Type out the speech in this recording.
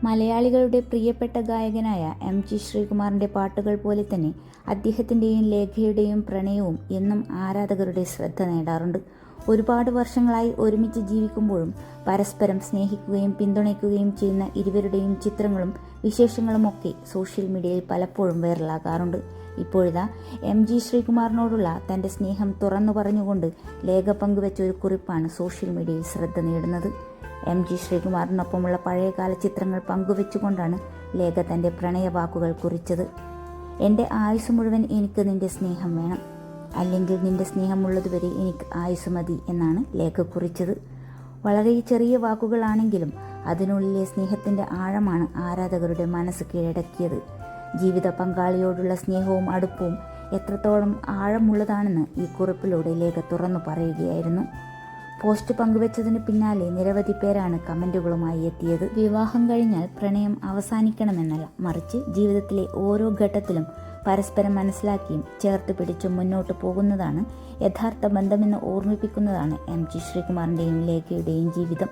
മലയാളികളുടെ പ്രിയപ്പെട്ട ഗായകനായ എം.ജി. ശ്രീകുമാറിൻ്റെ പാട്ടുകൾ പോലെ തന്നെ അദ്ദേഹത്തിൻ്റെയും ലേഖയുടെയും പ്രണയവും എന്നും ആരാധകരുടെ ശ്രദ്ധ നേടാറുണ്ട്. ഒരുപാട് വർഷങ്ങളായി ഒരുമിച്ച് ജീവിക്കുമ്പോഴും പരസ്പരം സ്നേഹിക്കുകയും പിന്തുണയ്ക്കുകയും ചെയ്യുന്ന ഇരുവരുടെയും ചിത്രങ്ങളും വിശേഷങ്ങളുമൊക്കെ സോഷ്യൽ മീഡിയയിൽ പലപ്പോഴും വൈറലാകാറുണ്ട്. ഇപ്പോഴിതാ എം.ജി. ശ്രീകുമാറിനോടുള്ള തൻ്റെ സ്നേഹം തുറന്നു പറഞ്ഞുകൊണ്ട് ലേഖ പങ്കുവെച്ച ഒരു കുറിപ്പാണ് സോഷ്യൽ മീഡിയയിൽ ശ്രദ്ധ നേടുന്നത്. എം.ജി. ശ്രീകുമാറിനൊപ്പമുള്ള പഴയകാല ചിത്രങ്ങൾ പങ്കുവെച്ചുകൊണ്ടാണ് ലേഖ തൻ്റെ പ്രണയവാക്കുകൾ കുറിച്ചത്. എൻ്റെ ആയുസ് മുഴുവൻ എനിക്ക് നിൻ്റെ സ്നേഹം വേണം, അല്ലെങ്കിൽ നിൻ്റെ സ്നേഹമുള്ളതുവരെ എനിക്ക് ആയുസ് മതി എന്നാണ് ലേഖ കുറിച്ചത്. വളരെ ചെറിയ വാക്കുകളാണെങ്കിലും അതിനുള്ളിലെ സ്നേഹത്തിൻ്റെ ആഴമാണ് ആരാധകരുടെ മനസ്സ് കീഴടക്കിയത്. ജീവിത പങ്കാളിയോടുള്ള സ്നേഹവും അടുപ്പവും എത്രത്തോളം ആഴമുള്ളതാണെന്ന് ഈ കുറിപ്പിലൂടെ ലേഖ തുറന്നു പറയുകയായിരുന്നു. പോസ്റ്റ് പങ്കുവച്ചതിന് പിന്നാലെ നിരവധി പേരാണ് കമൻറ്റുകളുമായി എത്തിയത്. വിവാഹം കഴിഞ്ഞാൽ പ്രണയം അവസാനിക്കണമെന്നല്ല, മറിച്ച് ജീവിതത്തിലെ ഓരോ ഘട്ടത്തിലും പരസ്പരം മനസ്സിലാക്കിയും ചേർത്ത് പിടിച്ചും മുന്നോട്ട് പോകുന്നതാണ് യഥാർത്ഥ ബന്ധമെന്ന് ഓർമ്മിപ്പിക്കുന്നതാണ് എം.ജി. ശ്രീകുമാറിൻ്റെയും ലേഖയുടെയും ജീവിതം.